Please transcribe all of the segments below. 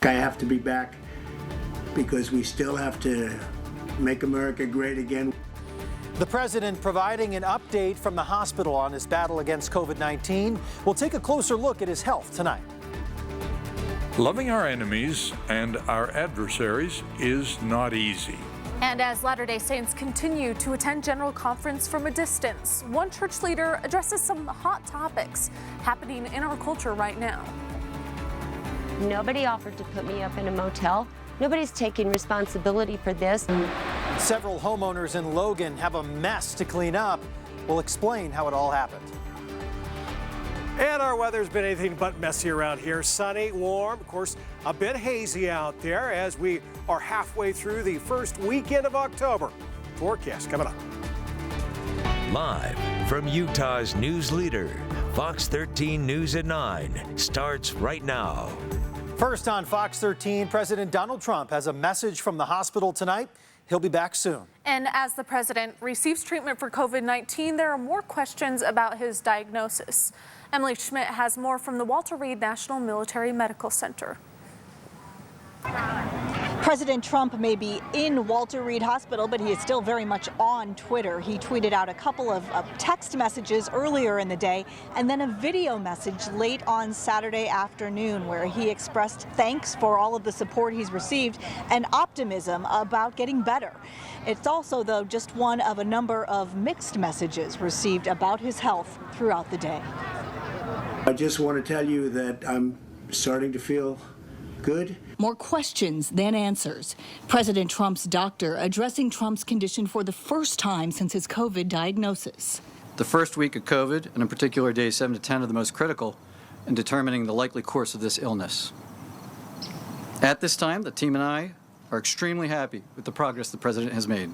I have to be back because we still have to make America great again. The president providing an update from the hospital on his battle against COVID-19. We'll take a closer look at his health tonight. Loving our enemies and our adversaries is not easy. And as Latter-day Saints continue to attend General Conference from a distance, one church leader addresses some hot topics happening in our culture right now. Nobody offered to put me up in a motel. Nobody's taking responsibility for this. Several homeowners in Logan have a mess to clean up. We'll explain how it all happened. And our weather's been anything but messy around here. Sunny, warm, of course, a bit hazy out there as we are halfway through the first weekend of October. Forecast coming up. Live from Utah's news leader, Fox 13 News at 9 starts right now. First on Fox 13, President Donald Trump has a message from the hospital tonight. He'll be back soon. And as the president receives treatment for COVID-19, there are more questions about his diagnosis. Emily Schmidt has more from the Walter Reed National Military Medical Center. President Trump may be in Walter Reed Hospital, but he is still very much on Twitter. He tweeted out a couple of text messages earlier in the day and then a video message late on Saturday afternoon where he expressed thanks for all of the support he's received and optimism about getting better. It's also, though, just one of a number of mixed messages received about his health throughout the day. I just want to tell you that I'm starting to feel good. More questions than answers. President Trump's doctor addressing Trump's condition for the first time since his COVID diagnosis. The first week of COVID, and in particular days 7 to 10, are the most critical in determining the likely course of this illness. At this time, the team and I are extremely happy with the progress the president has made.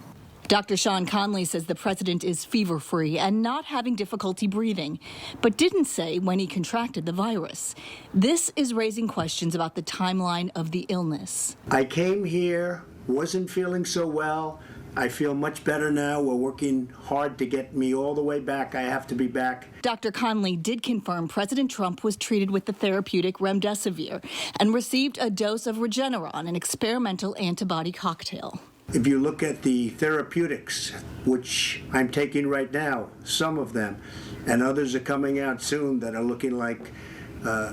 Dr. Sean Conley says the president is fever-free and not having difficulty breathing, but didn't say when he contracted the virus. This is raising questions about the timeline of the illness. I came here, wasn't feeling so well. I feel much better now. We're working hard to get me all the way back. I have to be back. Dr. Conley did confirm President Trump was treated with the therapeutic remdesivir and received a dose of Regeneron, an experimental antibody cocktail. If you look at the therapeutics, which I'm taking right now, some of them, and others are coming out soon that are looking like,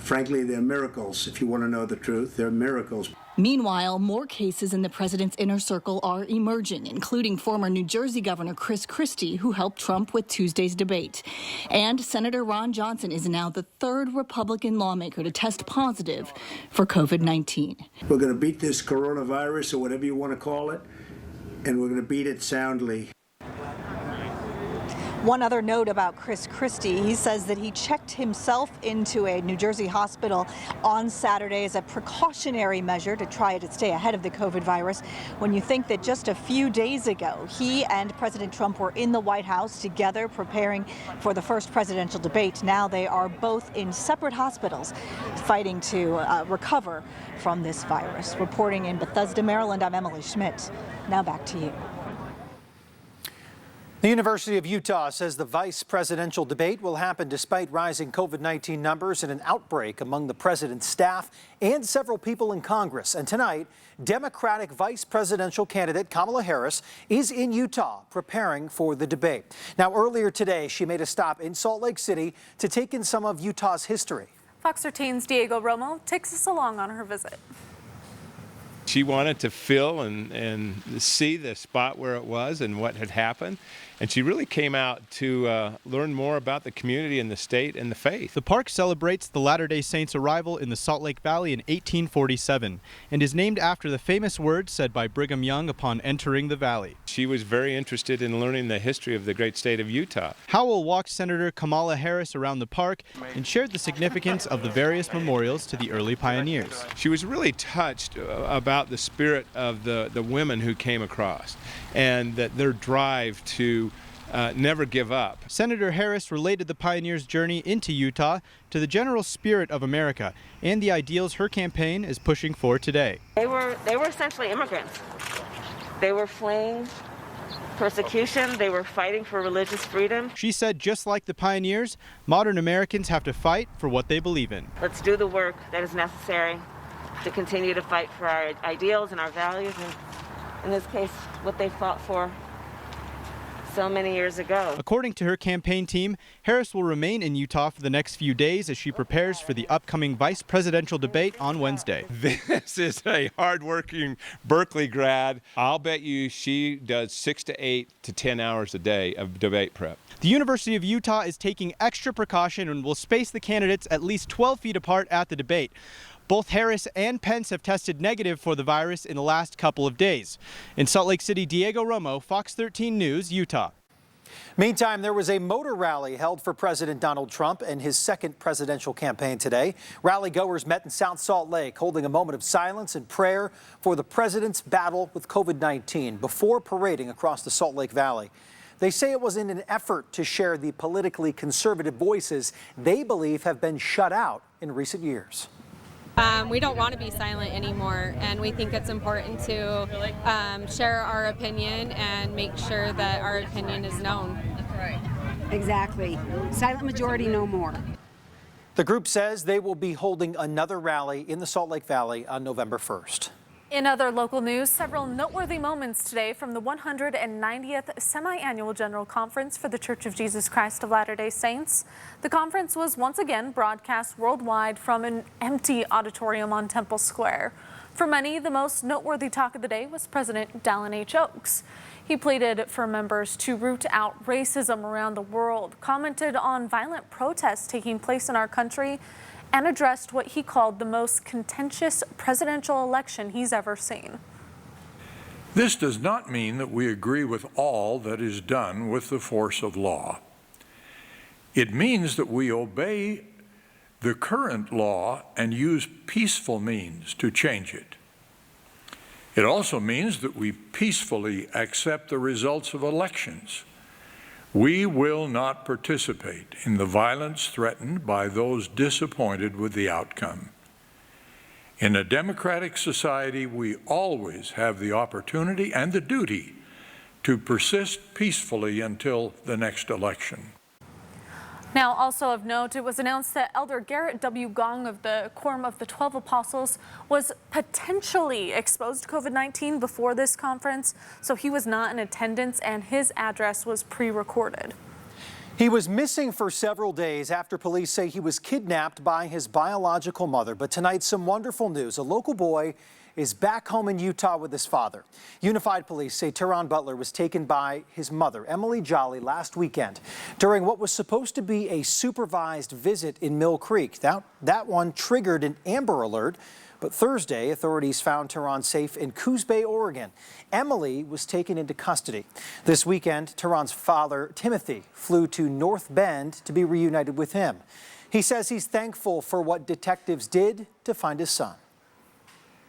frankly, they're miracles. If you want to know the truth, they're miracles. Meanwhile, more cases in the president's inner circle are emerging, including former New Jersey Governor Chris Christie, who helped Trump with Tuesday's debate. And Senator Ron Johnson is now the third Republican lawmaker to test positive for COVID-19. We're going to beat this coronavirus, or whatever you want to call it, and we're going to beat it soundly. One other note about Chris Christie, he says that he checked himself into a New Jersey hospital on Saturday as a precautionary measure to try to stay ahead of the COVID virus. When you think that just a few days ago, he and President Trump were in the White House together preparing for the first presidential debate. Now they are both in separate hospitals fighting to recover from this virus. Reporting in Bethesda, Maryland, I'm Emily Schmidt. Now back to you. The University of Utah says the vice presidential debate will happen despite rising COVID-19 numbers and an outbreak among the president's staff and several people in Congress. And tonight, Democratic vice presidential candidate Kamala Harris is in Utah preparing for the debate. Now, earlier today, she made a stop in Salt Lake City to take in some of Utah's history. Fox 13's Diego Romo takes us along on her visit. She wanted to feel and see the spot where it was and what had happened. And she really came out to learn more about the community and the state and the faith. The park celebrates the Latter-day Saints' arrival in the Salt Lake Valley in 1847 and is named after the famous words said by Brigham Young upon entering the valley. She was very interested in learning the history of the great state of Utah. Howell walked Senator Kamala Harris around the park and shared the significance of the various memorials to the early pioneers. She was really touched about the spirit of the women who came across and that their drive to never give up. Senator Harris related the pioneers' journey into Utah to the general spirit of America and the ideals her campaign is pushing for today. They were essentially immigrants. They were fleeing persecution. They were fighting for religious freedom. She said just like the pioneers, modern Americans have to fight for what they believe in. Let's do the work that is necessary to continue to fight for our ideals and our values, and in this case, what they fought for so many years ago. According to her campaign team, Harris will remain in Utah for the next few days as she prepares for the upcoming vice presidential debate on Wednesday. This is a hardworking Berkeley grad. I'll bet you she does 6 to 8 to 10 hours a day of debate prep. The University of Utah is taking extra precaution and will space the candidates at least 12 feet apart at the debate. Both Harris and Pence have tested negative for the virus in the last couple of days. In Salt Lake City, Diego Romo, Fox 13 News, Utah. Meantime, there was a motor rally held for President Donald Trump and his second presidential campaign today. Rally goers met in South Salt Lake, holding a moment of silence and prayer for the president's battle with COVID-19 before parading across the Salt Lake Valley. They say it was in an effort to share the politically conservative voices they believe have been shut out in recent years. We don't want to be silent anymore, and we think it's important to share our opinion and make sure that our opinion is known. Exactly. Silent majority, no more. The group says they will be holding another rally in the Salt Lake Valley on November 1st. In other local news, several noteworthy moments today from the 190th Semi-Annual General Conference for the Church of Jesus Christ of Latter-day Saints. The conference was once again broadcast worldwide from an empty auditorium on Temple Square. For many, the most noteworthy talk of the day was President Dallin H. Oaks. He pleaded for members to root out racism around the world, commented on violent protests taking place in our country, and addressed what he called the most contentious presidential election he's ever seen. This does not mean that we agree with all that is done with the force of law. It means that we obey the current law and use peaceful means to change it. It also means that we peacefully accept the results of elections. We will not participate in the violence threatened by those disappointed with the outcome. In a democratic society, we always have the opportunity and the duty to persist peacefully until the next election. Now, also of note, it was announced that Elder Garrett W. Gong of the Quorum of the 12 Apostles was potentially exposed to COVID-19 before this conference, so he was not in attendance and his address was pre-recorded. He was missing for several days after police say he was kidnapped by his biological mother. But tonight, some wonderful news. A local boy is back home in Utah with his father. Unified Police say Teron Butler was taken by his mother, Emily Jolly, last weekend during what was supposed to be a supervised visit in Mill Creek. That one triggered an Amber Alert, but Thursday, authorities found Teron safe in Coos Bay, Oregon. Emily was taken into custody. This weekend, Teron's father, Timothy, flew to North Bend to be reunited with him. He says he's thankful for what detectives did to find his son.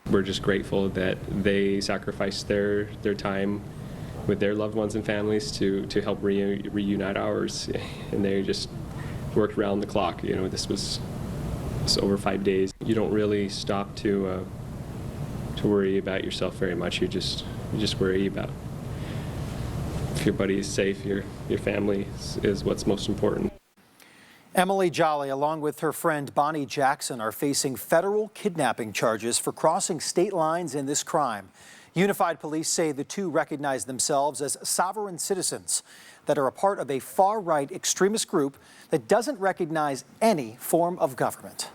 We're just grateful that they sacrificed their time with their loved ones and families to help reunite ours, and they just worked around the clock. You know, this was over 5 days. You don't really stop to worry about yourself very much. You just worry about if your buddy is safe, your family is what's most important. Emily Jolly, along with her friend Bonnie Jackson, are facing federal kidnapping charges for crossing state lines in this crime. Unified Police say the two recognize themselves as sovereign citizens that are a part of a far-right extremist group that doesn't recognize any form of government.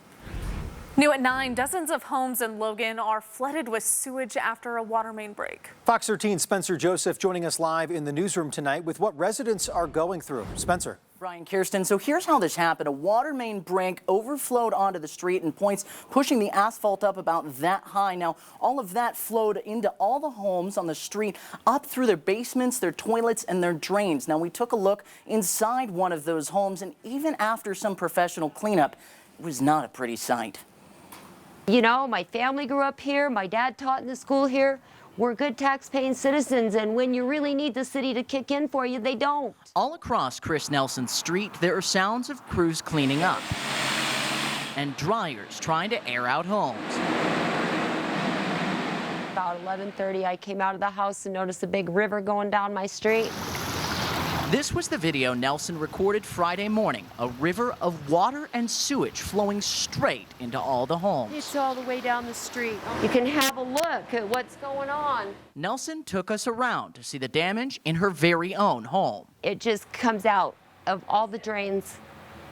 New at 9, dozens of homes in Logan are flooded with sewage after a water main break. Fox 13's Spencer Joseph joining us live in the newsroom tonight with what residents are going through. Spencer. Brian, Kirsten, so here's how this happened. A water main break overflowed onto the street in points, pushing the asphalt up about that high. Now, all of that flowed into all the homes on the street, up through their basements, their toilets, and their drains. Now, we took a look inside one of those homes, and even after some professional cleanup, it was not a pretty sight. You know, my family grew up here. My dad taught in the school here. We're good tax-paying citizens, and when you really need the city to kick in for you, they don't. All across Chris Nelson Street, there are sounds of crews cleaning up and dryers trying to air out homes. About 11:30, I came out of the house and noticed a big river going down my street. This was the video Nelson recorded Friday morning, a river of water and sewage flowing straight into all the homes. It's all the way down the street. You can have a look at what's going on. Nelson took us around to see the damage in her very own home. It just comes out of all the drains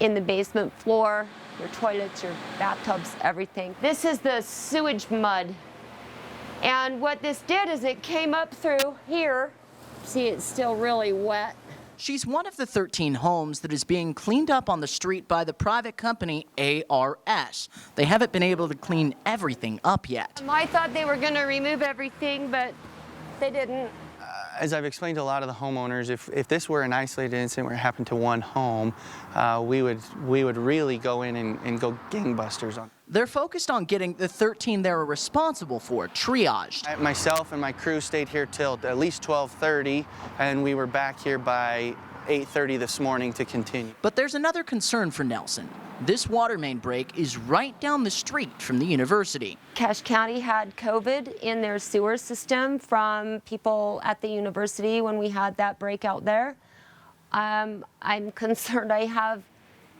in the basement floor, your toilets, your bathtubs, everything. This is the sewage mud. And what this did is it came up through here. See, it's still really wet. She's one of the 13 homes that is being cleaned up on the street by the private company ARS. They haven't been able to clean everything up yet. I thought they were going to remove everything, but they didn't. As I've explained to a lot of the homeowners, if this were an isolated incident where it happened to one home, we would really go in and go gangbusters on. They're focused on getting the 13 they're responsible for triaged. Myself and my crew stayed here till at least 12:30, and we were back here by 8:30 this morning to continue. But there's another concern for Nelson. This water main break is right down the street from the university. Cache County had COVID in their sewer system from people at the university when we had that breakout there. I'm concerned I have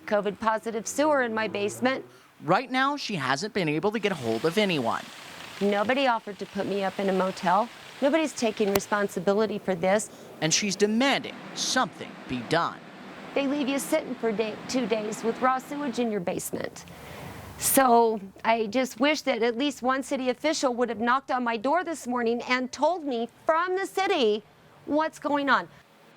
COVID positive sewer in my basement. Right now, she hasn't been able to get a hold of anyone. Nobody offered to put me up in a motel. Nobody's taking responsibility for this. And she's demanding something be done. They leave you sitting for 2 days with raw sewage in your basement. So I just wish that at least one city official would have knocked on my door this morning and told me from the city what's going on.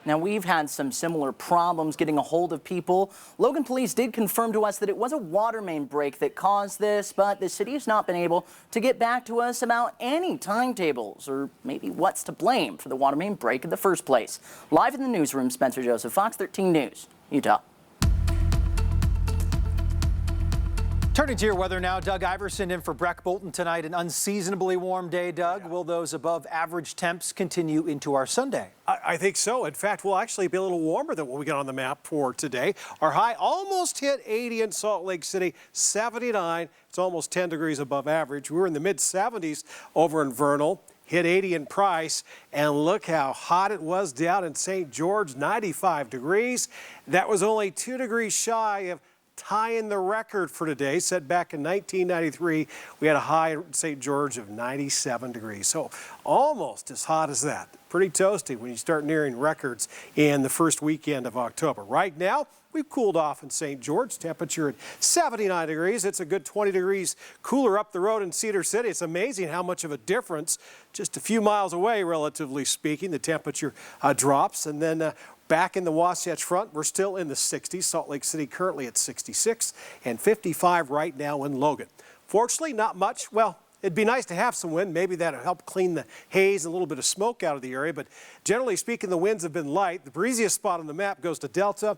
Now, we've had some similar problems getting a hold of people. Logan police did confirm to us that it was a water main break that caused this, but the city has not been able to get back to us about any timetables or maybe what's to blame for the water main break in the first place. Live in the newsroom, Spencer Joseph, Fox 13 News, Utah. Turning to your weather now, Doug Iverson in for Breck Bolton tonight. An unseasonably warm day, Doug. Yeah. Will those above average temps continue into our Sunday? I think so. In fact, we'll actually be a little warmer than what we got on the map for today. Our high almost hit 80 in Salt Lake City, 79. It's almost 10 degrees above average. We were in the mid-70s over in Vernal. Hit 80 in Price, and look how hot it was down in St. George, 95 degrees. That was only 2 degrees shy of tying the record for today, set back in 1993. We had a high in St. George of 97 degrees, so almost as hot as that. Pretty toasty when you start nearing records in the first weekend of October. Right now, we've cooled off in St. George, temperature at 79 degrees. It's a good 20 degrees cooler up the road in Cedar City. It's amazing how much of a difference, just a few miles away, relatively speaking, the temperature drops. And then back in the Wasatch Front, we're still in the 60s. Salt Lake City currently at 66 and 55 right now in Logan. Fortunately, not much. Well, it'd be nice to have some wind. Maybe that'll help clean the haze and a little bit of smoke out of the area. But generally speaking, the winds have been light. The breeziest spot on the map goes to Delta.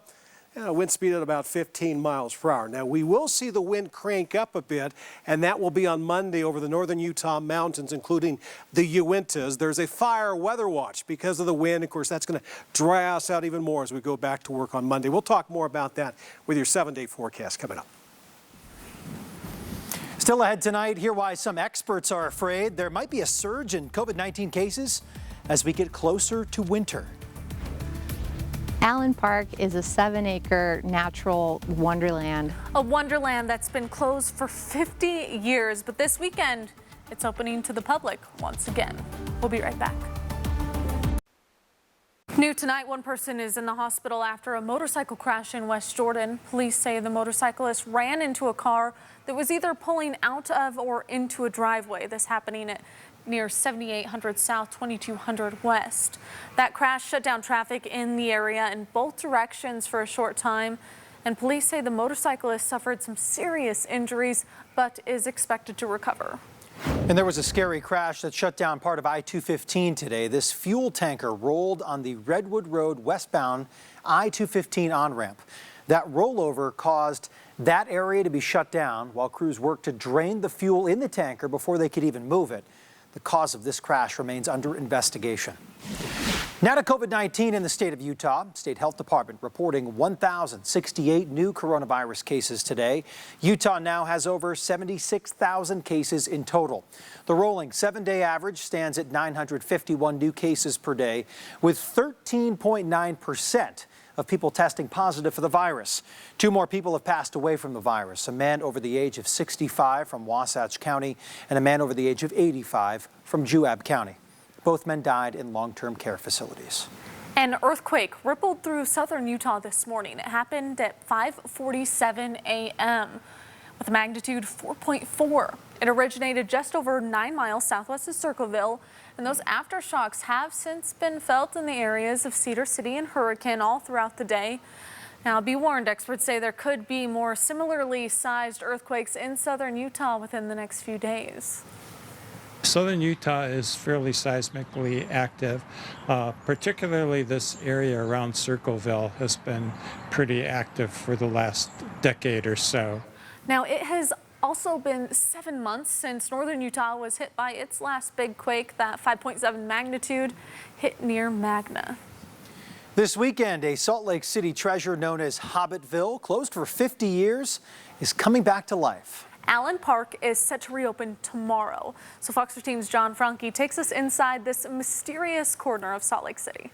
Wind speed at about 15 miles per hour. Now, we will see the wind crank up a bit, and that will be on Monday over the northern Utah mountains, including the Uintas. There's a fire weather watch because of the wind. Of course, that's going to dry us out even more as we go back to work on Monday. We'll talk more about that with your 7-day forecast coming up. Still ahead tonight, hear why some experts are afraid there might be a surge in COVID-19 cases as we get closer to winter. Allen Park is a 7-acre natural wonderland. A wonderland that's been closed for 50 years, but this weekend it's opening to the public once again. We'll be right back. New tonight, one person is in the hospital after a motorcycle crash in West Jordan. Police say the motorcyclist ran into a car that was either pulling out of or into a driveway. This happening at near 7800 South, 2200 West. That crash shut down traffic in the area in both directions for a short time. And police say the motorcyclist suffered some serious injuries, but is expected to recover. And there was a scary crash that shut down part of I-215 today. This fuel tanker rolled on the Redwood Road westbound I-215 on-ramp. That rollover caused that area to be shut down while crews worked to drain the fuel in the tanker before they could even move it. The cause of this crash remains under investigation. Now to COVID-19 in the state of Utah. State Health Department reporting 1,068 new coronavirus cases today. Utah now has over 76,000 cases in total. The rolling 7-day average stands at 951 new cases per day, with 13.9% of people testing positive for the virus. 2 more people have passed away from the virus, a man over the age of 65 from Wasatch County and a man over the age of 85 from Juab County. Both men died in long-term care facilities. An earthquake rippled through southern Utah this morning. It happened at 5:47 a.m. with a magnitude 4.4. It originated just over 9 miles southwest of Circleville, and those aftershocks have since been felt in the areas of Cedar City and Hurricane all throughout the day. Now, be warned, experts say there could be more similarly sized earthquakes in southern Utah within the next few days. Southern Utah is fairly seismically active, particularly this area around Circleville has been pretty active for the last decade or so. Now, it has also been 7 months since northern Utah was hit by its last big quake. That 5.7 magnitude hit near Magna. This weekend, a Salt Lake City treasure known as Hobbitville, closed for 50 years, is coming back to life. Allen Park is set to reopen tomorrow. So Fox 13's John Franke takes us inside this mysterious corner of Salt Lake City.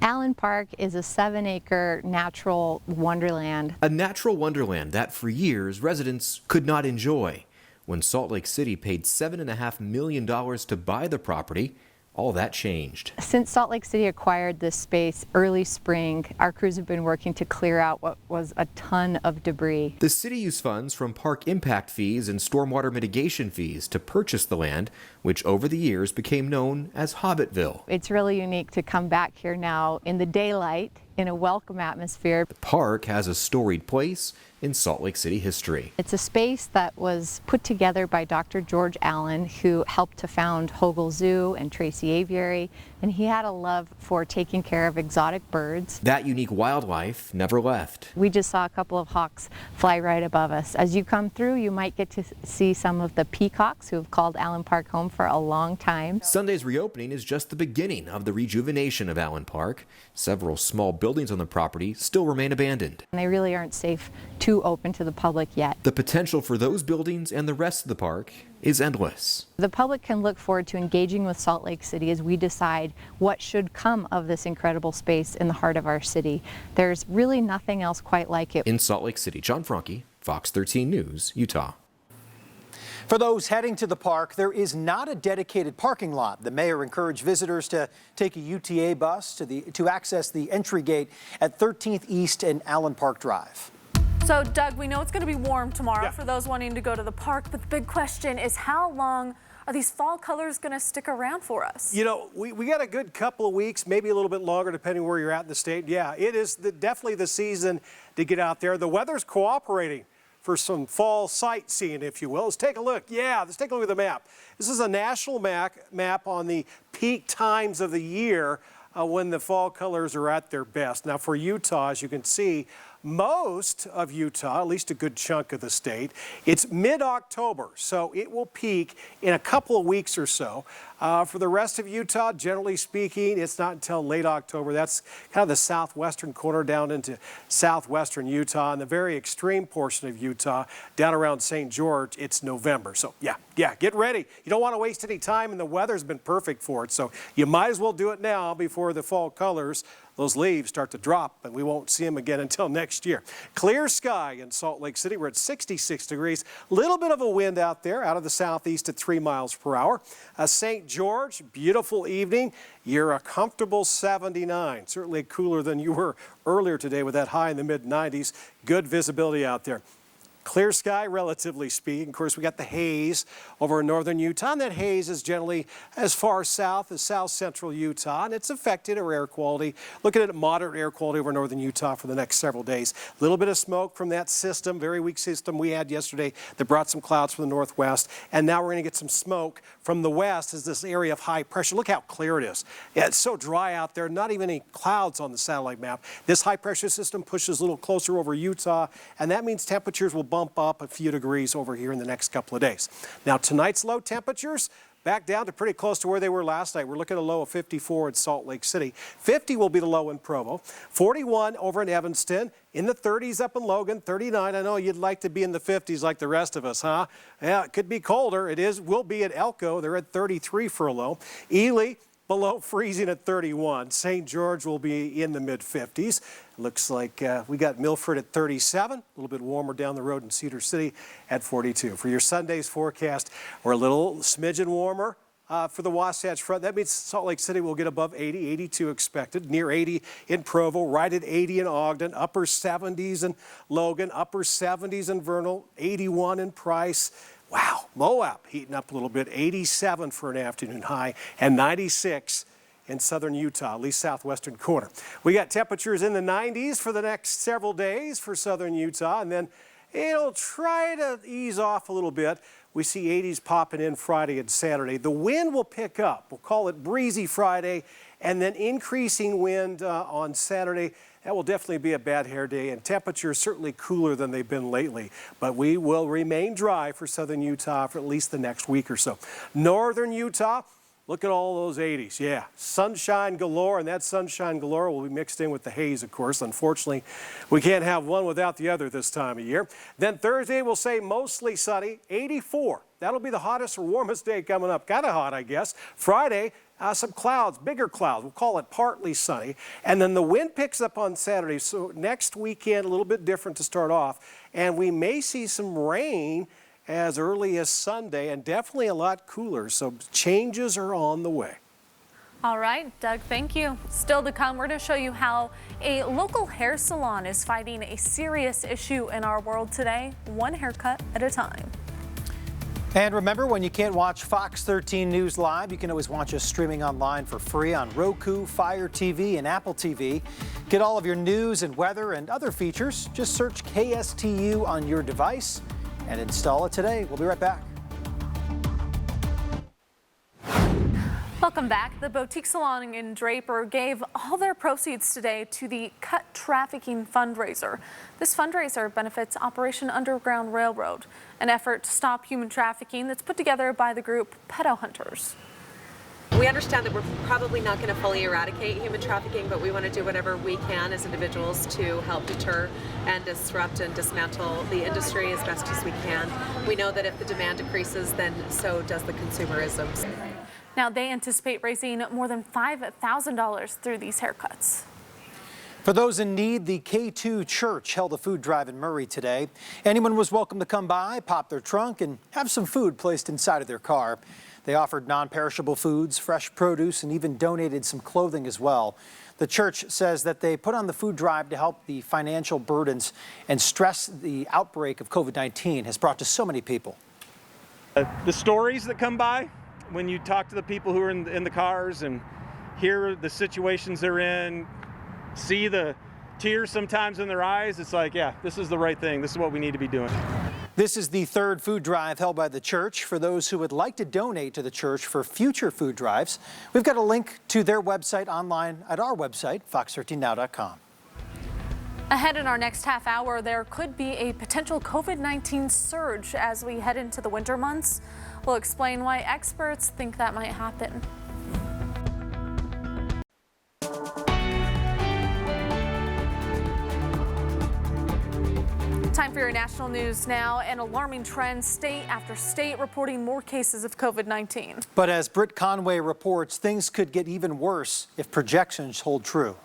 Allen Park is a 7-acre natural wonderland. A natural wonderland that for years residents could not enjoy. When Salt Lake City paid $7.5 million to buy the property, all that changed. Since Salt Lake City acquired this space early spring, our crews have been working to clear out what was a ton of debris. The city used funds from park impact fees and stormwater mitigation fees to purchase the land, which over the years became known as Hobbitville. It's really unique to come back here now in the daylight, in a welcome atmosphere. The park has a storied place in Salt Lake City history. It's a space that was put together by Dr. George Allen, who helped to found Hogle Zoo and Tracy Aviary, and he had a love for taking care of exotic birds. That unique wildlife never left. We just saw a couple of hawks fly right above us. As you come through, you might get to see some of the peacocks who have called Allen Park home for a long time. Sunday's reopening is just the beginning of the rejuvenation of Allen Park. Several small buildings on the property still remain abandoned. And they really aren't safe to open to the public yet. The potential for those buildings and the rest of the park is endless. The public can look forward to engaging with Salt Lake City as we decide what should come of this incredible space in the heart of our city. There's really nothing else quite like it. In Salt Lake City, John Franke, Fox 13 News, Utah. For those heading to the park, there is not a dedicated parking lot. The mayor encouraged visitors to take a UTA bus to access the entry gate at 13th East and Allen Park Drive. So, Doug, we know it's going to be warm tomorrow for those wanting to go to the park, but the big question is how long are these fall colors going to stick around for us? You know, we got a good couple of weeks, maybe a little bit longer, depending where you're at in the state. Yeah, it is definitely the season to get out there. The weather's cooperating for some fall sightseeing, if you will. Let's take a look. Yeah, let's take a look at the map. This is a national map on the peak times of the year when the fall colors are at their best. Now, for Utah, as you can see, most of Utah, at least a good chunk of the state, it's mid-October, so it will peak in a couple of weeks or so. For the rest of Utah, generally speaking, it's not until late October. That's kind of the southwestern corner down into southwestern Utah, and the very extreme portion of Utah down around St. George, it's November. So yeah, get ready. You don't want to waste any time, and the weather's been perfect for it, so you might as well do it now before the fall colors, those leaves start to drop, and we won't see them again until next year. Clear sky in Salt Lake City. We're at 66 degrees. Little bit of a wind out there, out of the southeast at 3 miles per hour. St. George, beautiful evening. You're a comfortable 79. Certainly cooler than you were earlier today with that high in the mid-90s. Good visibility out there. Clear sky, relatively speaking. Of course, we got the haze over in northern Utah, and that haze is generally as far south as south central Utah, and it's affected our air quality. Looking at moderate air quality over northern Utah for the next several days. A little bit of smoke from that system, very weak system we had yesterday that brought some clouds from the northwest, and now we're going to get some smoke from the west as this area of high pressure. Look how clear it is. Yeah, it's so dry out there, not even any clouds on the satellite map. This high pressure system pushes a little closer over Utah, and that means temperatures will bump up a few degrees over here in the next couple of days. Now, tonight's low temperatures, back down to pretty close to where they were last night. We're looking at a low of 54 in Salt Lake City. 50 will be the low in Provo. 41 over in Evanston. In the 30s up in Logan. 39. I know you'd like to be in the 50s like the rest of us, huh? Yeah, it could be colder. Will be at Elko. They're at 33 for a low. Ely, below freezing at 31. St. George will be in the mid-50s. Looks like we got Milford at 37, a little bit warmer down the road in Cedar City at 42. For your Sunday's forecast, we're a little smidgen warmer for the Wasatch Front. That means Salt Lake City will get above 80, 82 expected, near 80 in Provo, right at 80 in Ogden, upper 70s in Logan, upper 70s in Vernal, 81 in Price. Wow, Moab heating up a little bit, 87 for an afternoon high, and 96 in southern Utah, at least southwestern corner. We got temperatures in the 90s for the next several days for southern Utah, and then it'll try to ease off a little bit. We see 80s popping in Friday and Saturday. The wind will pick up. We'll call it breezy Friday, and then increasing wind on Saturday. That will definitely be a bad hair day, and temperatures certainly cooler than they've been lately. But we will remain dry for southern Utah for at least the next week or so. Northern Utah, look at all those 80s. Yeah, sunshine galore, and that sunshine galore will be mixed in with the haze, of course. Unfortunately, we can't have one without the other this time of year. Then Thursday, we'll say mostly sunny, 84. That'll be the hottest or warmest day coming up. Kind of hot, I guess. Friday, some clouds, bigger clouds. We'll call it partly sunny. And then the wind picks up on Saturday. So next weekend, a little bit different to start off. And we may see some rain as early as Sunday, and definitely a lot cooler. So changes are on the way. All right, Doug, thank you. Still to come, we're going to show you how a local hair salon is fighting a serious issue in our world today, one haircut at a time. And remember, when you can't watch Fox 13 News Live, you can always watch us streaming online for free on Roku, Fire TV, and Apple TV. Get all of your news and weather and other features. Just search KSTU on your device and install it today. We'll be right back. Welcome back. The boutique salon in Draper gave all their proceeds today to the Cut Trafficking fundraiser. This fundraiser benefits Operation Underground Railroad, an effort to stop human trafficking that's put together by the group Pedo Hunters. We understand that we're probably not going to fully eradicate human trafficking, but we want to do whatever we can as individuals to help deter and disrupt and dismantle the industry as best as we can. We know that if the demand decreases, then so does the consumerism. Now they anticipate raising more than $5,000 through these haircuts. For those in need, the K2 Church held a food drive in Murray today. Anyone was welcome to come by, pop their trunk, and have some food placed inside of their car. They offered non-perishable foods, fresh produce, and even donated some clothing as well. The church says that they put on the food drive to help the financial burdens and stress the outbreak of COVID-19 has brought to so many people. The stories that come by when you talk to the people who are in the cars and hear the situations they're in, see the tears sometimes in their eyes, it's like, yeah, this is the right thing. This is what we need to be doing. This is the third food drive held by the church. For those who would like to donate to the church for future food drives, we've got a link to their website online at our website, fox13now.com. Ahead in our next half hour, there could be a potential COVID-19 surge as we head into the winter months. We'll explain why experts think that might happen. Time for your national news now. An alarming trend, state after state reporting more cases of COVID-19. But as Britt Conway reports, things could get even worse if projections hold true.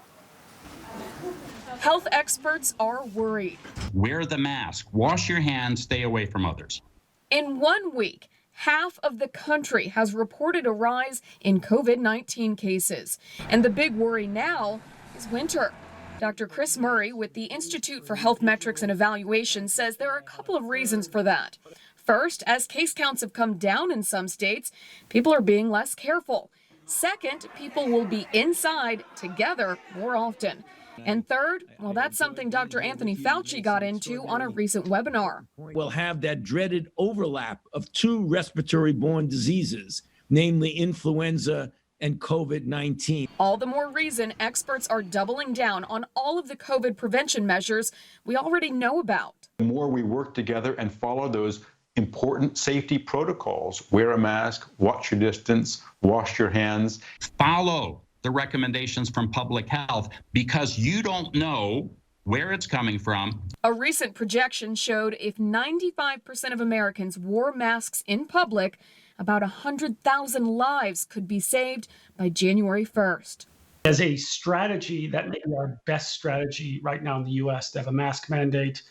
Health experts are worried. Wear the mask, wash your hands, stay away from others. In 1 week, half of the country has reported a rise in COVID-19 cases. And the big worry now is winter. Dr. Chris Murray with the Institute for Health Metrics and Evaluation says there are a couple of reasons for that. First, as case counts have come down in some states, people are being less careful. Second, people will be inside together more often. And third, well, that's something Dr. Anthony Fauci got into on a recent webinar. We'll have that dreaded overlap of two respiratory-borne diseases, namely influenza and COVID-19. All the more reason experts are doubling down on all of the COVID prevention measures we already know about. The more we work together and follow those important safety protocols. Wear a mask, watch your distance, wash your hands. Follow the recommendations from public health because you don't know where it's coming from. A recent projection showed if 95% of Americans wore masks in public, about 100,000 lives could be saved by January 1st. As a strategy, that may be our best strategy right now in the U.S. to have a mask mandate.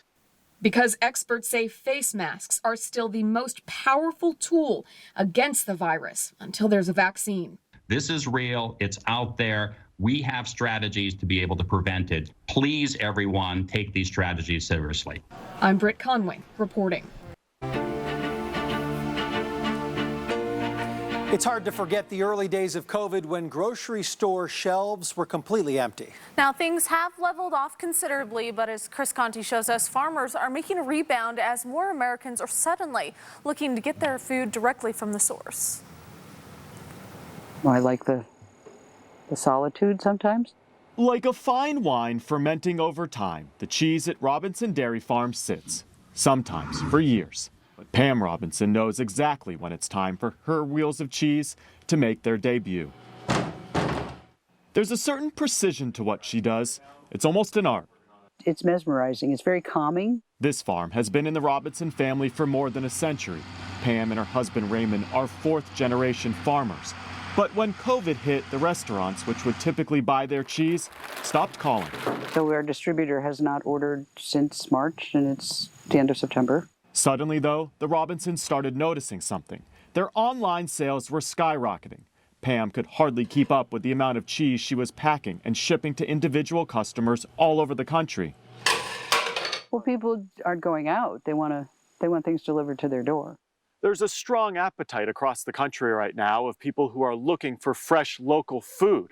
Because experts say face masks are still the most powerful tool against the virus until there's a vaccine. This is real. It's out there. We have strategies to be able to prevent it. Please, everyone, take these strategies seriously. I'm Britt Conway reporting. It's hard to forget the early days of COVID when grocery store shelves were completely empty. Now, things have leveled off considerably, but as Chris Conti shows us, farmers are making a rebound as more Americans are suddenly looking to get their food directly from the source. I like the solitude sometimes. Like a fine wine fermenting over time, the cheese at Robinson Dairy Farm sits, sometimes for years. But Pam Robinson knows exactly when it's time for her wheels of cheese to make their debut. There's a certain precision to what she does. It's almost an art. It's mesmerizing. It's very calming. This farm has been in the Robinson family for more than a century. Pam and her husband Raymond are fourth-generation farmers. But when COVID hit, the restaurants, which would typically buy their cheese, stopped calling. So our distributor has not ordered since March, and it's the end of September. Suddenly, though, the Robinsons started noticing something. Their online sales were skyrocketing. Pam could hardly keep up with the amount of cheese she was packing and shipping to individual customers all over the country. Well, people aren't going out. They want things delivered to their door. There's a strong appetite across the country right now of people who are looking for fresh local food.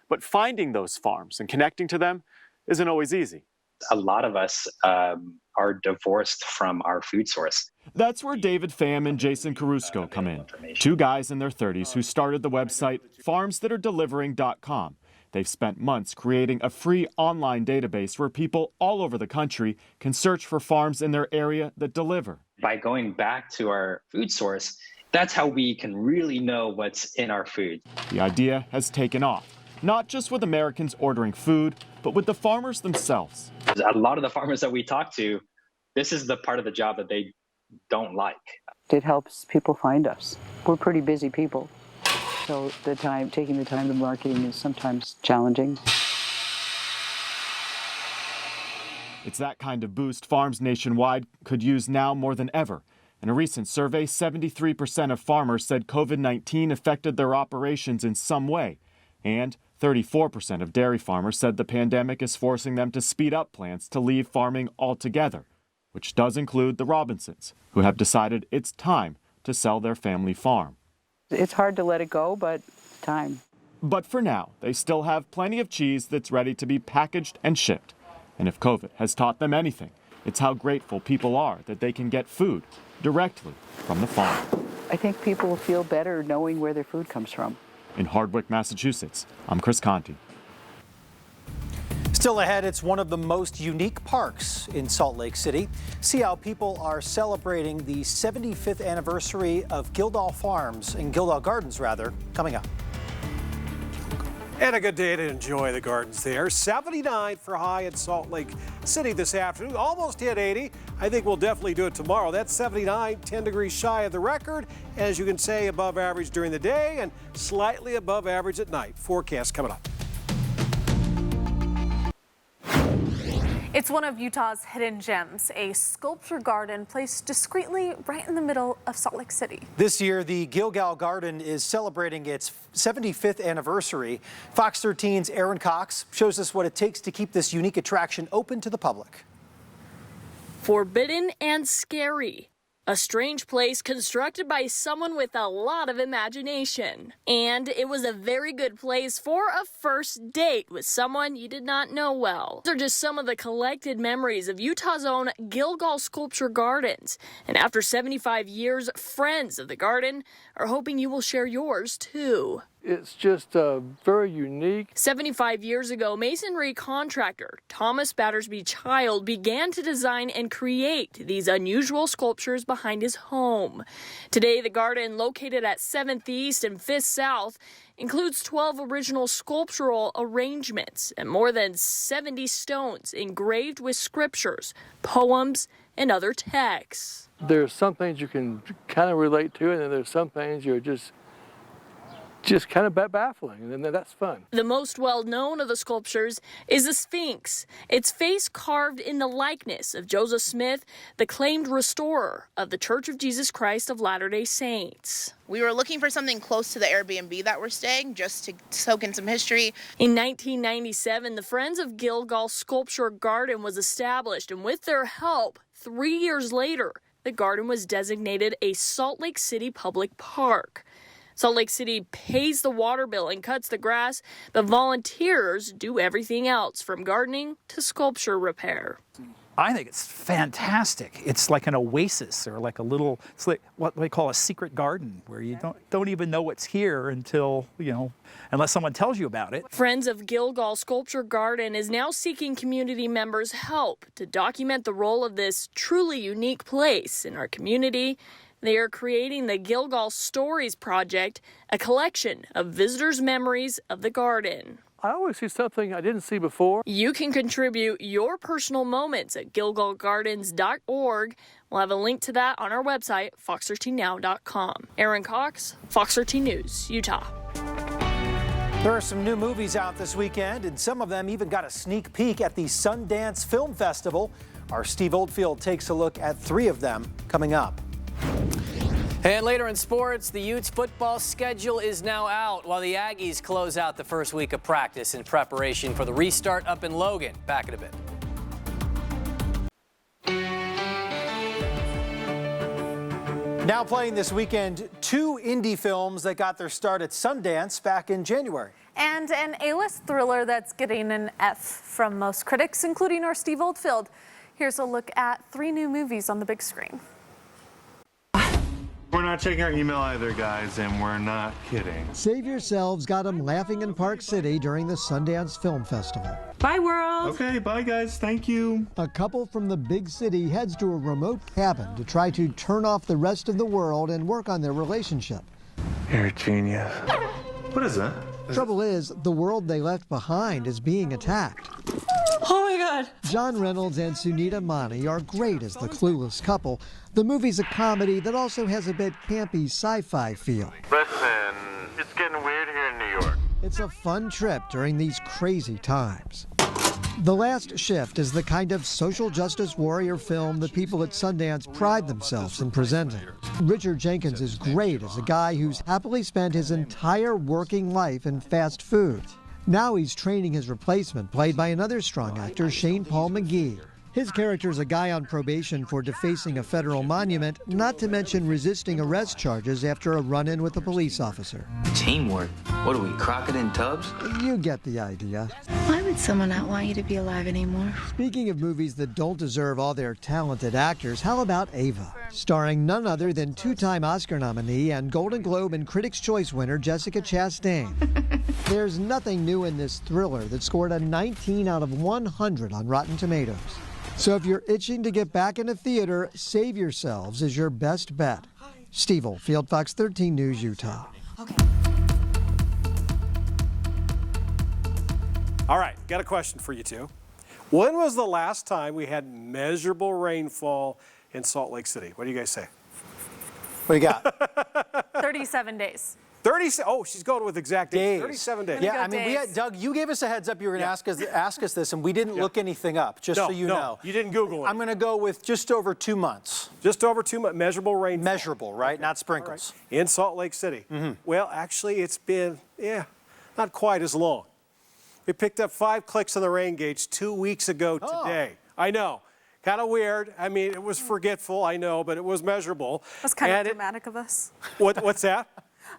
But finding those farms and connecting to them isn't always easy. A lot of us are divorced from our food source. That's where David Pham and Jason Carusco come in. Two guys in their 30s who started the website farmsthatardelivering.com. They've spent months creating a free online database where people all over the country can search for farms in their area that deliver. By going back to our food source, that's how we can really know what's in our food. The idea has taken off, not just with Americans ordering food, but with the farmers themselves. A lot of the farmers that we talk to, this is the part of the job that they don't like. It helps people find us. We're pretty busy people. So taking the time to marketing is sometimes challenging. It's that kind of boost farms nationwide could use now more than ever. In a recent survey, 73% of farmers said COVID-19 affected their operations in some way. And 34% of dairy farmers said the pandemic is forcing them to speed up plans to leave farming altogether, which does include the Robinsons, who have decided it's time to sell their family farm. It's hard to let it go, but it's time. But for now, they still have plenty of cheese that's ready to be packaged and shipped. And if COVID has taught them anything, it's how grateful people are that they can get food directly from the farm. I think people feel better knowing where their food comes from. In Hardwick, Massachusetts, I'm Chris Conti. Still ahead, it's one of the most unique parks in Salt Lake City. See how people are celebrating the 75th anniversary of Gildall Gardens, coming up. And a good day to enjoy the gardens there. 79 for high in Salt Lake City this afternoon. Almost hit 80. I think we'll definitely do it tomorrow. That's 79, 10 degrees shy of the record. As you can say, above average during the day and slightly above average at night. Forecast coming up. It's one of Utah's hidden gems, a sculpture garden placed discreetly right in the middle of Salt Lake City. This year, the Gilgal Garden is celebrating its 75th anniversary. Fox 13's Aaron Cox shows us what it takes to keep this unique attraction open to the public. Forbidden and scary. A strange place constructed by someone with a lot of imagination. And it was a very good place for a first date with someone you did not know well. These are just some of the collected memories of Utah's own Gilgal Sculpture Gardens. And after 75 years, friends of the garden are hoping you will share yours too. It's just very unique. 75 years ago, masonry contractor Thomas Battersby Child began to design and create these unusual sculptures behind behind his home. Today, the garden, located at 7th East and 5th South, includes 12 original sculptural arrangements and more than 70 stones engraved with scriptures, poems, and other texts. There's some things you can kind of relate to, and then there's some things you're just kind of baffling, and that's fun. The most well-known of the sculptures is the Sphinx, its face carved in the likeness of Joseph Smith, the claimed restorer of the Church of Jesus Christ of Latter-day Saints. We were looking for something close to the Airbnb that we're staying, just to soak in some history. In 1997, the Friends of Gilgal Sculpture Garden was established, and with their help, 3 years later, the garden was designated a Salt Lake City public park. Salt Lake City pays the water bill and cuts the grass, but volunteers do everything else, from gardening to sculpture repair. I think it's fantastic. It's like an oasis, or like it's like what they call a secret garden, where you don't even know what's here until, unless someone tells you about it. Friends of Gilgal Sculpture Garden is now seeking community members' help to document the role of this truly unique place in our community. They are creating the Gilgal Stories Project, a collection of visitors' memories of the garden. I always see something I didn't see before. You can contribute your personal moments at gilgalgardens.org. We'll have a link to that on our website, fox13now.com. Aaron Cox, Fox 13 News, Utah. There are some new movies out this weekend, and some of them even got a sneak peek at the Sundance Film Festival. Our Steve Oldfield takes a look at 3 of them coming up. And later in sports, the Utes football schedule is now out while the Aggies close out the first week of practice in preparation for the restart up in Logan. Back in a bit. Now playing this weekend, 2 indie films that got their start at Sundance back in January. And an A-list thriller that's getting an F from most critics, including our Steve Oldfield. Here's a look at 3 new movies on the big screen. We're not checking our email either, guys, and we're not kidding. Save Yourselves got them laughing in Park City during the Sundance Film Festival. Bye, world. Okay, bye, guys. Thank you. A couple from the big city heads to a remote cabin to try to turn off the rest of the world and work on their relationship. You're a genius. What is that? Trouble is, the world they left behind is being attacked. Oh my God! John Reynolds and Sunita Mani are great as the clueless couple. The movie's a comedy that also has a bit campy sci-fi feel. Listen, it's getting weird here in New York. It's a fun trip during these crazy times. The Last Shift is the kind of social justice warrior film the people at Sundance pride themselves in presenting. Richard Jenkins is great as a guy who's happily spent his entire working life in fast food. Now he's training his replacement, played by another strong actor, Shane Paul McGee. His character's a guy on probation for defacing a federal monument, not to mention resisting arrest charges after a run-in with a police officer. Teamwork? What are we, Crockett and Tubbs? You get the idea. Why would someone not want you to be alive anymore? Speaking of movies that don't deserve all their talented actors, how about Ava? Starring none other than 2-time Oscar nominee and Golden Globe and Critics' Choice winner Jessica Chastain. There's nothing new in this thriller that scored a 19 out of 100 on Rotten Tomatoes. So if you're itching to get back into theater, Save Yourselves is your best bet. Steve Oldfield, Fox 13 News, Utah. All right, got a question for you two. When was the last time we had measurable rainfall in Salt Lake City? What do you guys say? What do you got? 37 days. 30. Oh, she's going with exact days. 37 days. Yeah, I mean, we had, Doug, you gave us a heads up you were going to ask us this, and we didn't look anything up, just so you know. You didn't Google it. I'm going to go with just over 2 months. Just over 2 months, measurable rainfall. Measurable, right? Okay. Not sprinkles. Right. In Salt Lake City. Well, actually, it's been, not quite as long. We picked up 5 clicks on the rain gauge 2 weeks ago today. I know. Kind of weird. I mean, it was forgetful, I know, but it was measurable. That's kind of dramatic of us. What's that?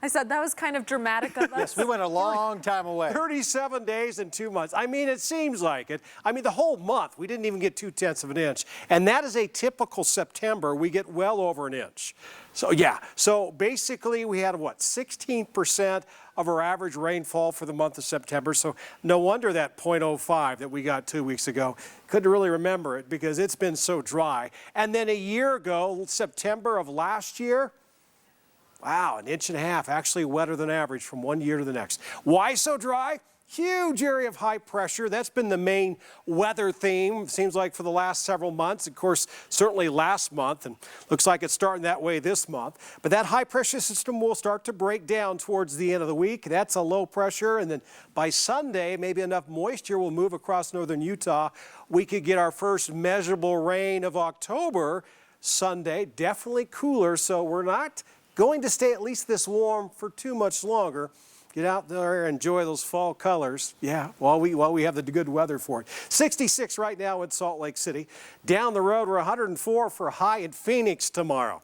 I said that was kind of dramatic of us. Yes, we went a long time away. 37 days and 2 months. I mean, it seems like it. I mean, the whole month, we didn't even get 0.2 of an inch. And that is a typical September. We get well over an inch. So, yeah. So, basically, we had, what, 16% of our average rainfall for the month of September. So, no wonder that 0.05 that we got 2 weeks ago. Couldn't really remember it because it's been so dry. And then a year ago, September of last year, wow, 1.5 inches, actually wetter than average from one year to the next. Why so dry? Huge area of high pressure. That's been the main weather theme, seems like, for the last several months. Of course, certainly last month, and looks like it's starting that way this month. But that high pressure system will start to break down towards the end of the week. That's a low pressure, and then by Sunday, maybe enough moisture will move across northern Utah. We could get our first measurable rain of October Sunday. Definitely cooler, so we're not going to stay at least this warm for too much longer. Get out there and enjoy those fall colors, yeah, while we have the good weather for it. 66 right now in Salt Lake City. Down the road, we're 104 for high in Phoenix tomorrow.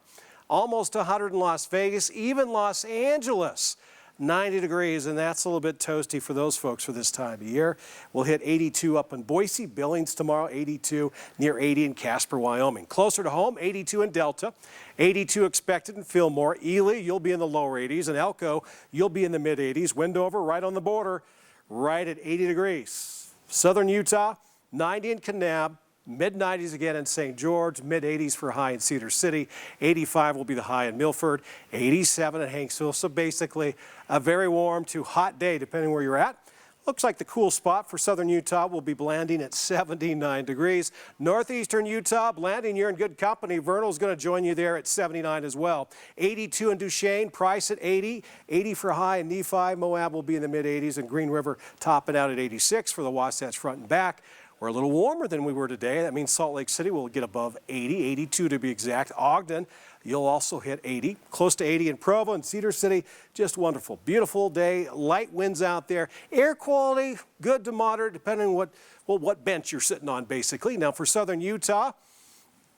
Almost 100 in Las Vegas, even Los Angeles. 90 degrees, and that's a little bit toasty for those folks for this time of year. We'll hit 82 up in Boise, Billings tomorrow, 82 near 80 in Casper, Wyoming. Closer to home, 82 in Delta, 82 expected in Fillmore. Ely, you'll be in the lower 80s, and Elko, you'll be in the mid 80s. Wendover, right on the border, right at 80 degrees. Southern Utah, 90 in Kanab. Mid-90s again in St. George, mid-80s for high in Cedar City. 85 will be the high in Milford, 87 in Hanksville. So basically a very warm to hot day depending where you're at. Looks like the cool spot for southern Utah will be Blanding at 79 degrees. Northeastern Utah, Blanding, you're in good company. Vernal's going to join you there at 79 as well. 82 in Duchesne, Price at 80. 80 for high in Nephi. Moab will be in the mid-80s, and Green River topping out at 86 for the Wasatch Front and Back. We're a little warmer than we were today. That means Salt Lake City will get above 80, 82 to be exact. Ogden, you'll also hit 80, close to 80 in Provo and Cedar City. Just wonderful. Beautiful day, light winds out there. Air quality, good to moderate, depending on what bench you're sitting on, basically. Now, for southern Utah,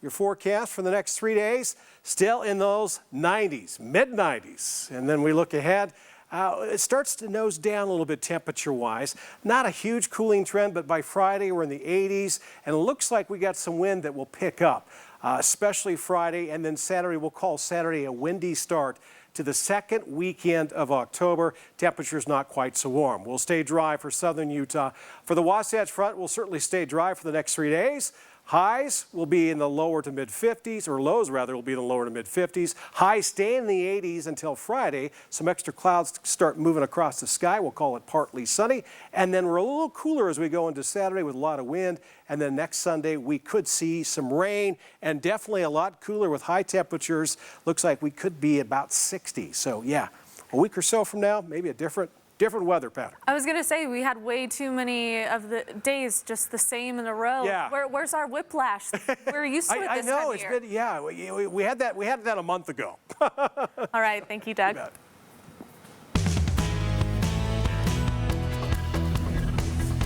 your forecast for the next 3 days, still in those 90s, mid-90s. And then we look ahead. It starts to nose down a little bit temperature-wise. Not a huge cooling trend, but by Friday we're in the 80s, and it looks like we got some wind that will pick up, especially Friday, and then Saturday. We'll call Saturday a windy start to the second weekend of October. Temperatures not quite so warm. We'll stay dry for southern Utah. For the Wasatch Front, we'll certainly stay dry for the next 3 days. Highs will be in the lower to mid-50s, or lows rather will be in the lower to mid-50s. Highs stay in the 80s until Friday. Some extra clouds start moving across the sky. We'll call it partly sunny. And then we're a little cooler as we go into Saturday with a lot of wind. And then next Sunday we could see some rain, and definitely a lot cooler with high temperatures. Looks like we could be about 60. So yeah, a week or so from now, maybe a different weather pattern. I was going to say, we had way too many of the days just the same in a row. Yeah. Where's our whiplash? We're used to it this time of year. I know, it's been, yeah, we had that a month ago. All right, thank you, Doug.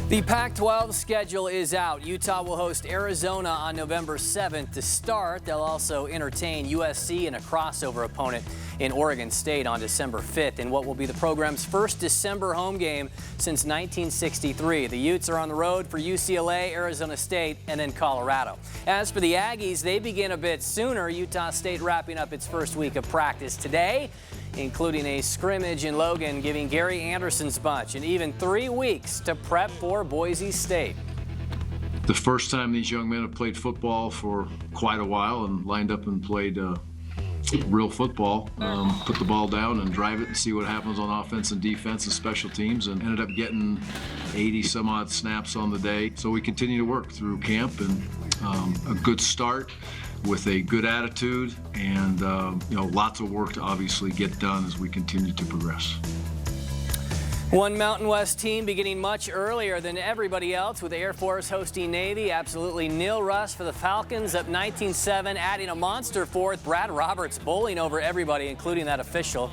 The Pac-12 schedule is out. Utah will host Arizona on November 7th to start. They'll also entertain USC and a crossover opponent in Oregon State on December 5th in what will be the program's first December home game since 1963. The Utes are on the road for UCLA, Arizona State, and then Colorado. As for the Aggies, they begin a bit sooner. Utah State wrapping up its first week of practice today, including a scrimmage in Logan, giving Gary Anderson's bunch and even 3 weeks to prep for Boise State. The first time these young men have played football for quite a while and lined up and played real football, put the ball down and drive it and see what happens on offense and defense and special teams, and ended up getting 80 some odd snaps on the day. So we continue to work through camp, and a good start with a good attitude, and lots of work to obviously get done as we continue to progress. One Mountain West team beginning much earlier than everybody else, with Air Force hosting Navy. Absolutely nil rust for the Falcons, up 19-7, adding a monster fourth. Brad Roberts bowling over everybody, including that official.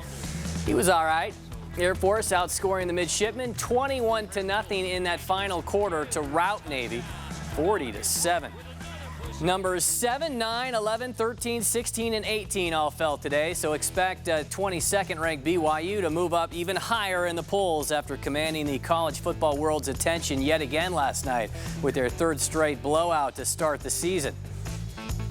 He was all right. Air Force outscoring the midshipmen 21-0 in that final quarter to rout Navy 40-7. Numbers 7, 9, 11, 13, 16, and 18 all fell today, so expect 22nd ranked BYU to move up even higher in the polls after commanding the college football world's attention yet again last night with their third straight blowout to start the season.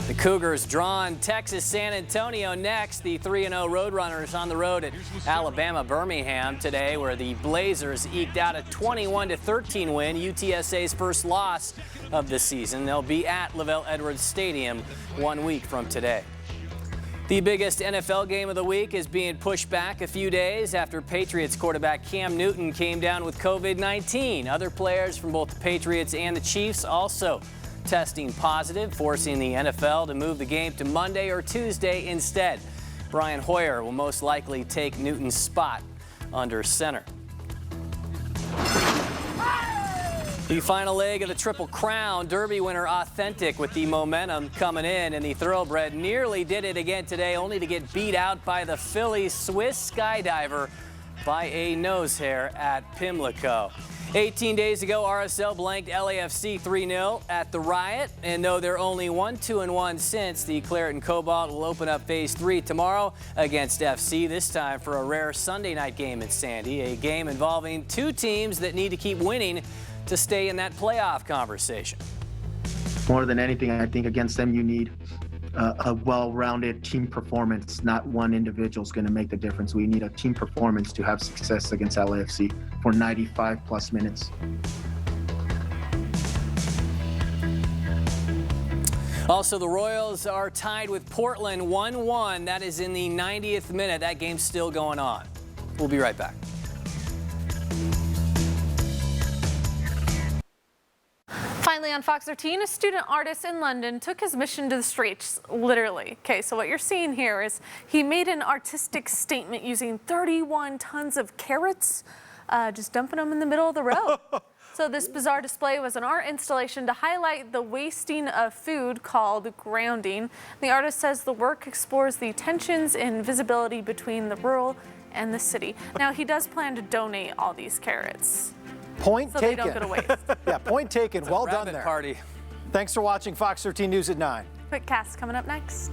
The Cougars drawn Texas San Antonio next. The 3-0 Roadrunners on the road at Alabama Birmingham today, where the Blazers eked out a 21-13 win, UTSA's first loss of the season. They'll be at LaVell Edwards Stadium 1 week from today. The biggest NFL game of the week is being pushed back a few days after Patriots quarterback Cam Newton came down with COVID-19. Other players from both the Patriots and the Chiefs also testing positive, forcing the NFL to move the game to Monday or Tuesday instead. Brian Hoyer will most likely take Newton's spot under center. The final leg of the Triple Crown, Derby winner Authentic with the momentum coming in, and the Thoroughbred nearly did it again today, only to get beat out by the Philly Swiss Skydiver by a nose hair at Pimlico. 18 days ago, RSL blanked LAFC 3-0 at the Riot, and though they're only 1-2-1 since, the Claret and Cobalt will open up Phase 3 tomorrow against FC, this time for a rare Sunday night game in Sandy, a game involving two teams that need to keep winning to stay in that playoff conversation. More than anything, I think against them you need a well-rounded team performance. Not one individual is going to make the difference. We need a team performance to have success against LAFC for 95+ minutes. Also, the Royals are tied with Portland 1-1. That is in the 90th minute. That game's still going on. We'll be right back. Finally on Fox 13, a student artist in London took his mission to the streets, literally. Okay, so what you're seeing here is he made an artistic statement using 31 tons of carrots, just dumping them in the middle of the road. So this bizarre display was an art installation to highlight the wasting of food called grounding. The artist says the work explores the tensions and visibility between the rural and the city. Now, he does plan to donate all these carrots. Point so taken. They don't go to waste. Yeah, point taken. Well done there. Party. Thanks for watching Fox 13 News at 9. Quick cast coming up next.